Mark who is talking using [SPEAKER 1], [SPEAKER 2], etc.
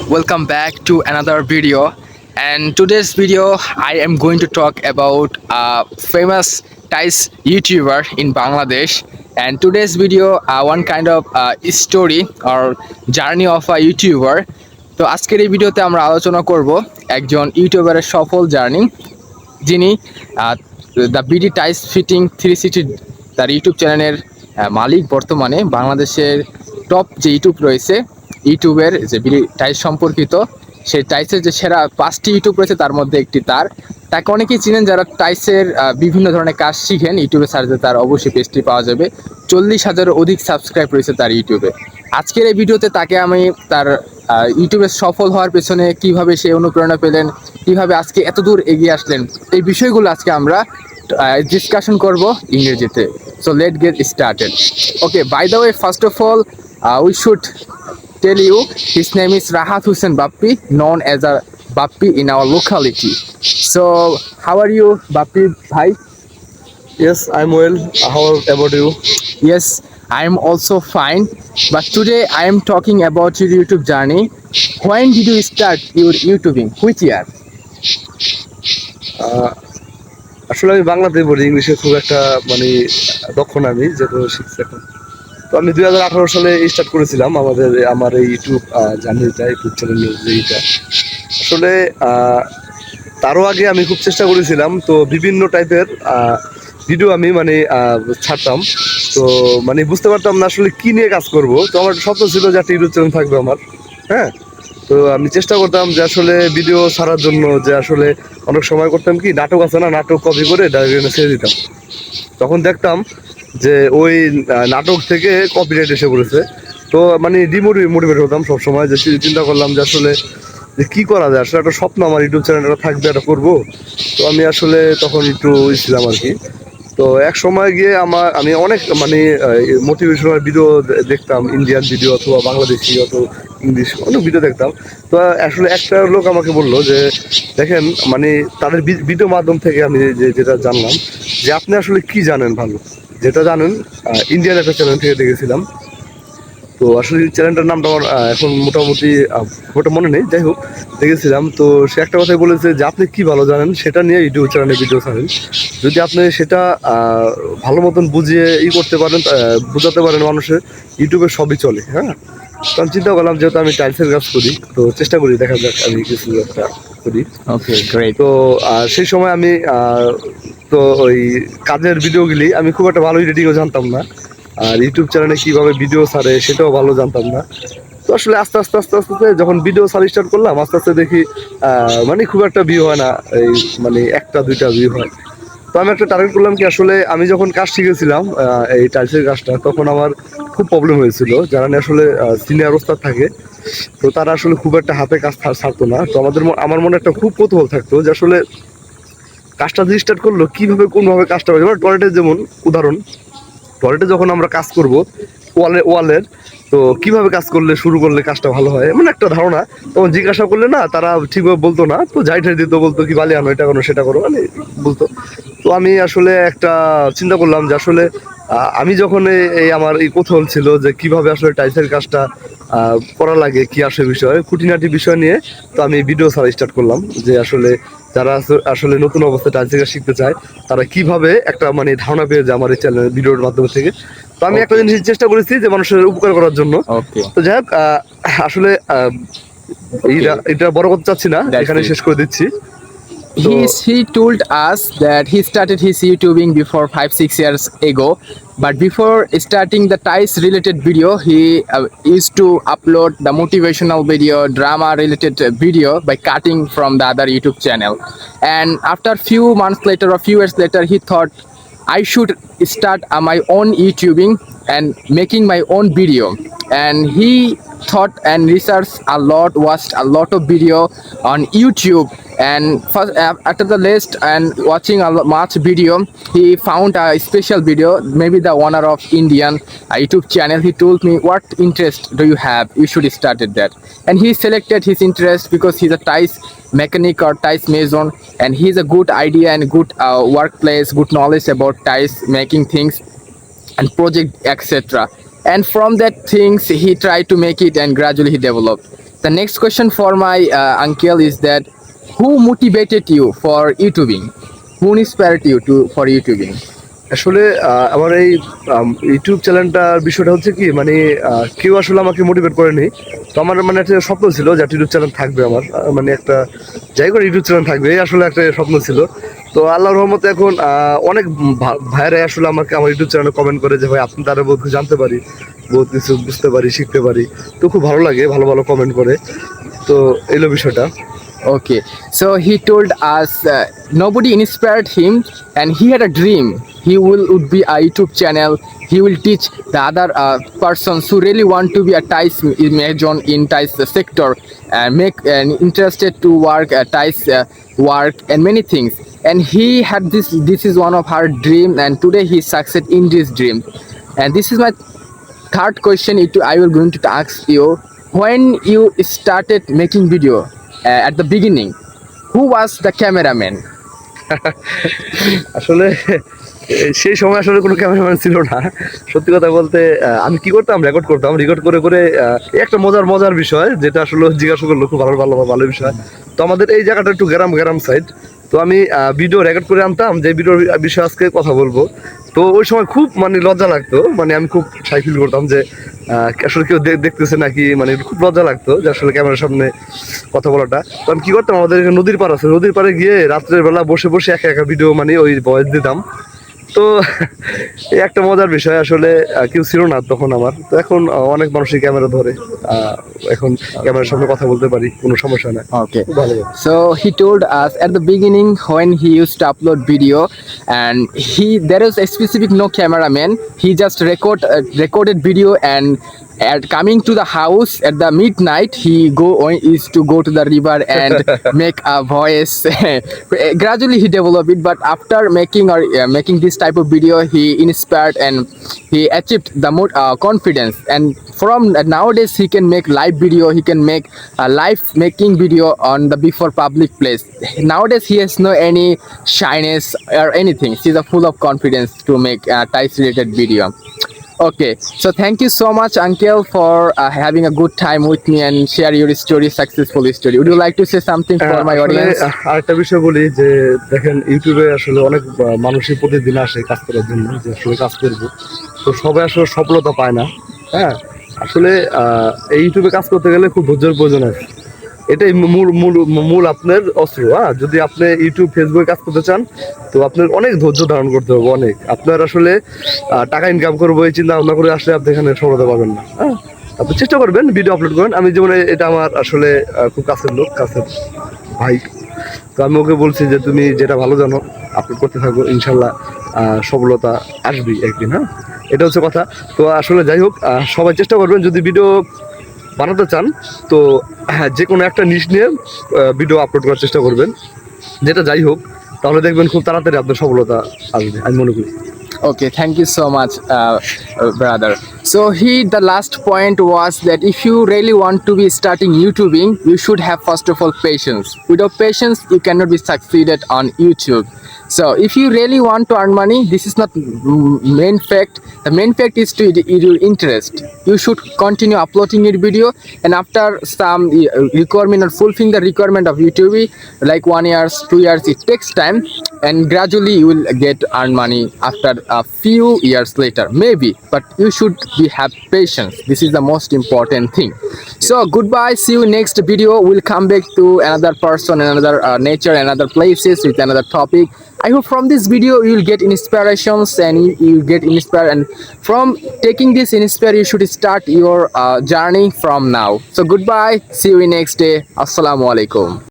[SPEAKER 1] welcome back to another video. And today's video, I am going to talk about a famous Thais YouTuber in Bangladesh. And today's video, one kind of story or journey of a YouTuber. তো আজকের এই ভিডিওতে আমরা আলোচনা করব একজন ইউটিউবারের সফল journey, যিনি দ্য বিডি টাইস ফিটিং 360 তার ইউটিউব চ্যানেলের মালিক। বর্তমানে বাংলাদেশের টপ যে ইউটিউব রয়েছে, ইউটিউবের যে বিডি টাইস সম্পর্কিত, সেই টাইসের যে সেরা 5টি ইউটিউব রয়েছে তার মধ্যে একটি তাকে অনেকেই চিনেন যারা টাইসের বিভিন্ন ধরনের কাজ শিখেন। ইউটিউবে সার্চে তার অবশ্যই পেজটি পাওয়া যাবে। 40,000-এর অধিক সাবস্ক্রাইব রয়েছে তার ইউটিউবে। আজকের এই ভিডিওতে তাকে আমি তার ইউটিউবে সফল হওয়ার পেছনে কিভাবে সে অনুপ্রেরণা পেলেন, কিভাবে আজকে এত দূর এগিয়ে আসলেন, এই বিষয়গুলো আজকে আমরা ডিসকাশন করব ইংরেজিতে। So let get started. Okay, by the way, first of all we should tell you his name is Rahat Hussain Bappi, known as a Bappi in our locality. So how are you, Bappi bhai?
[SPEAKER 2] Yes, I'm well. How about you?
[SPEAKER 1] Yes, I am also fine, but today I am talking about your YouTube journey. When did you start your YouTubing? Which year?
[SPEAKER 2] আসলে আমি বাংলাতেই বলি, ইংলিশে খুব একটা দক্ষ না আমি, যেহেতু শিখছি এখন। তো আমি 2018 সালে স্টার্ট করেছিলাম আমার এই ইউটিউব জার্নিটা, ইউটিউব চ্যানেলের যেইটা আসলে তারও আগে আমি খুব চেষ্টা করেছিলাম। তো বিভিন্ন টাইপের ভিডিও আমি ছাড়তাম। তো বুঝতে পারতাম না আসলে কি নিয়ে কাজ করব। তো আমার স্বপ্ন ছিল যে একটা ইউটিউব চ্যানেল থাকবে আমার। হ্যাঁ, তো আমি চেষ্টা করতাম যে আসলে ভিডিও ছাড়ার জন্য, যে আসলে অনেক সময় করতাম কি, নাটক আছে না, নাটক কপি করে ডাইরেক্ট ছেড়ে দিতাম। তখন দেখতাম যে ওই নাটক থেকে কপিরাইট এসে পড়েছে। তো ডিমোটিভেট হতাম সবসময়, যে চিন্তা করলাম যে আসলে যে কী করা যায়। আসলে একটা স্বপ্ন আমার, ইউটিউব চ্যানেলটা থাকবে, এটা করবো। তো আমি আসলে তখন একটু ছিলাম আর কি। তো এক সময় গিয়ে আমি অনেক মোটিভেশনাল ভিডিও দেখতাম, ইন্ডিয়ান ভিডিও অথবা বাংলাদেশি অথবা ইংলিশ অনেক ভিডিও দেখতাম। তো আসলে একটা লোক আমাকে বললো যে দেখেন, তাদের ভিডিও মাধ্যম থেকে আমি যেটা জানলাম যে আপনি আসলে কি জানেন ভালো, যেটা জানেন ইন্ডিয়ান একটা চ্যানেল থেকে দেখেছিলাম। তো আসলে চ্যানেলটার নামটা আমার এখন মোটামুটি ওটা মনে নেই, যাই হোক দেখেছিলাম। তো সে একটা কথাই বলেছে যে আপনি কি ভালো জানেন সেটা নিয়ে ইউটিউব চ্যানেলে ভিডিও ছাড়েন। যদি আপনি সেটা ভালো মতন বুঝিয়ে করতে পারেন, বোঝাতে পারেন মানুষের, ইউটিউবে সবই চলে। হ্যাঁ, তো আমি চিন্তা করলাম যেহেতু আমি টাইলসের কাজ করি, তো চেষ্টা করি, দেখা যাক আমি কিছু একটা করি।
[SPEAKER 1] ওকে, গ্রেট।
[SPEAKER 2] তো সেই সময় আমি তো ওই কাজের ভিডিওগুলি আমি খুব একটা ভালো এডিটিংও জানতাম না, আর ইউটিউব চ্যানেলে কীভাবে ভিডিও ছাড়ে সেটাও ভালো জানতাম না। তো আসলে আস্তে আস্তে আস্তে আস্তে যখন ভিডিও ছাড়া স্টার্ট করলাম, আস্তে আস্তে দেখি খুব একটা ভিউ হয় না, এই একটা দুইটা ভিউ হয়। তো আমি একটা টার্গেট করলাম কি, আসলে আমি যখন কাজ শিখেছিলাম এই টাইলসের কাজটা, তখন আমার খুব প্রবলেম হয়েছিল। যারা আসলে সিনিয়র অবস্থায় থাকে, তো তারা আসলে খুব একটা হাতে কাজ ছাড়তো না। তো আমার মনে একটা খুব কৌতূহল থাকতো যে আসলে কাজটা যে স্টার্ট করলো কীভাবে কোনভাবে কাজটা হবে। টয়লেটের যেমন উদাহরণ, টয়লেটে যখন আমরা কাজ করব ওয়ালের, তো কিভাবে কাজ করলে শুরু করলে কাজটা ভালো হয়, একটা ধারণা। তখন জিজ্ঞাসা করলে না, তারা ঠিকভাবে বলতো না। তো যাই ঠাই দিত, বলতো কি বালি আনো, এটা করো সেটা করো, বলতো। তো আমি আসলে একটা চিন্তা করলাম যে আসলে আমি যখন এই আমার এই কৌতূহল ছিল যে কিভাবে আসলে টাইলসের কাজটা করা লাগে, কি আসে বিষয়, খুঁটিনাটি বিষয় নিয়ে, তো আমি ভিডিও ছাড়া স্টার্ট করলাম যে আসলে যারা আসলে নতুন অবস্থায় টাইলসের কাজ শিখতে চায়, তারা কিভাবে একটা ধারণা পেয়ে যায় আমার এই চ্যানেল ভিডিওর মাধ্যমে থেকে। তো আমি একটা জিনিস চেষ্টা করেছি যে মানুষের উপকার করার জন্য। তো যাই হোক, আসলে এটা বড় কথা চাচ্ছি না, এখানে শেষ করে দিচ্ছি।
[SPEAKER 1] He told us that he started his YouTubing before 5-6 years ago, but before starting the Thais related video, he used to upload the motivational video, drama related video by cutting from the other YouTube channel. And after few months later or few years later, he thought I should start my own YouTubing and making my own video. And he thought and researched a lot, watched a lot of video on YouTube. And first, after the list and watching much video, he found a special video, maybe the owner of Indian YouTube channel. He told me, what interest do you have, you should start it that. And he selected his interest because he's a Thais mechanic or Thais mason, and he's a good idea and good workplace, good knowledge about Thais making things and project, etc. And from that things he tried to make it, and gradually he developed. The next question for my uncle is that who motivated you for YouTubing? Who inspired you to for YouTubing?
[SPEAKER 2] আসলে আমার এই YouTube চ্যানেলটার বিষয়টা হচ্ছে কি মানে কেউ আসলে আমাকে মোটিভেট করেনি। তো আমার মানে একটা স্বপ্ন ছিল যে একটা ইউটিউব চ্যানেল থাকবে আমার, মানে একটা যাই করে ইউটিউব চ্যানেল থাকবে, এই আসলে একটা স্বপ্ন ছিল। তো আল্লাহর রহমতে এখন অনেক ভাইরাই আসলে আমাকে আমার ইউটিউব চ্যানেলে কমেন্ট করে যে ভাই আপনি দ্বারা বহুত কিছু জানতে পারি, বহুত কিছু বুঝতে পারি, শিখতে পারি। তো খুব ভালো লাগে, ভালো ভালো কমেন্ট করে। তো এইলো বিষয়টা।
[SPEAKER 1] Okay, so he told us nobody inspired him, and he had a dream. He would be a YouTube channel. He will teach the other persons who really want to be a Thais imagine in Thais sector, make interested to work Thais work and many things. And he had this. This is one of her dream, and today he succeed in this dream. And this is my third question. I will going to ask you when you started making video. At the beginning, who was the cameraman?
[SPEAKER 2] আসলে সেই সময় আসলে কোনো cameraman ছিল না। সত্যি কথা বলতে আমি কি করতাম, রেকর্ড করতাম, রেকর্ড করে করে এই একটা মজার বিষয় যেটা আসলে জিজ্ঞাসা করলো, খুব ভালো বিষয়। তো আমাদের এই জায়গাটা একটু গ্রাম সাইড। তো আমি ভিডিও রেকর্ড করে আনতাম যে ভিডিওর বিষয়ে আজকে কথা বলবো। তো ওই সময় খুব মানে লজ্জা লাগতো, মানে আমি খুব শাই ফিল করতাম যে আসলে কেউ দেখতেছে নাকি, মানে খুব লজ্জা লাগতো যে আসলে ক্যামেরার সামনে কথা বলাটা। তো আমি কি করতাম, আমাদের এখানে নদীর পাড় আছে, নদীর পাড়ে গিয়ে রাত্রের বেলা বসে বসে একা ভিডিও মানে ওই ভয়েস দিতাম। তো এই একটা মজার বিষয় আসলে কেউ ছিল না তখন আমার। তো এখন অনেক মানুষই ক্যামেরা ধরে, এখন ক্যামেরার সামনে কথা বলতে পারি, কোনো সমস্যা না।
[SPEAKER 1] Okay.
[SPEAKER 2] খুব ভালো।
[SPEAKER 1] So he told us at the beginning when he used to upload video, and there is a specific no cameraman. He just recorded video, and at coming to the house at the midnight is to go to the river and make a voice. Gradually he developed it, but after making this type of video, he inspired and he achieved the more confidence. And from nowadays he can make live video, he can make a live making video on the before public place. Nowadays he has no any shyness or anything. He's full of confidence to make Thais related video. Okay, so thank you so much, Uncle, for having a good time with me and share your story, successful story. Would you like to say something for my
[SPEAKER 2] আসলে
[SPEAKER 1] audience?
[SPEAKER 2] আরেকটা বিষয় বলি যে দেখেন ইউটিউবে আসলে অনেক মানুষই প্রতিদিন আসে কাজ করার জন্য, যে আসলে কাজ করবো। তো সবাই আসলে সফলতা পায় না। হ্যাঁ, আসলে এই ইউটিউবে কাজ করতে গেলে খুব ধৈর্যের প্রয়োজন আছে। এটাই মূল আপনার অস্ত্র। হ্যাঁ, যদি আপনি ইউটিউব ফেসবুকে কাজ করতে চান তো আপনার অনেক ধৈর্য ধারণ করতে হবে, অনেক। আপনার আসলে টাকা ইনকাম করবো এই চিন্তা ভাবনা করে আসলে আপনি এখানে সফলতা পাবেন না। হ্যাঁ, আপনি চেষ্টা করবেন, ভিডিও আপলোড করেন। আমি যেমন এটা আমার আসলে খুব কাছের লোক, কাছের ভাই। তো আমি ওকে বলছি যে তুমি যেটা ভালো জানো আপলোড করতে থাকো, ইনশাল্লাহ সফলতা আসবেই একদিন। হ্যাঁ, এটা হচ্ছে কথা। তো আসলে যাই হোক, সবাই চেষ্টা করবেন যদি ভিডিও বানাতে চান তো হ্যাঁ, যে কোনো একটা নিশ নিয়ে ভিডিও আপলোড করার চেষ্টা করবেন, যেটা যাই হোক, তাহলে দেখবেন খুব তাড়াতাড়ি আপনার সফলতা আসবে আমি মনে করি।
[SPEAKER 1] Okay, thank you so much, brother. So the last point was that if you really want to be starting YouTubing, you should have first of all patience. Without patience, you cannot be succeeded on YouTube. So if you really want to earn money, this is not main fact. The main fact is to your interest. You should continue uploading your video, and after some requirement or fulfilling the requirement of YouTube, like 1 year, 2 years, it takes time, and gradually you will get earn money after a few years later, maybe. But you should have patience. This is the most important thing. So goodbye. See you next video. We'll come back to another person, another nature, another places with another topic. I hope from this video you will get inspirations and you get inspired, and from taking this inspire you should start your journey from now. So goodbye. See you in next day. Assalamu alaikum.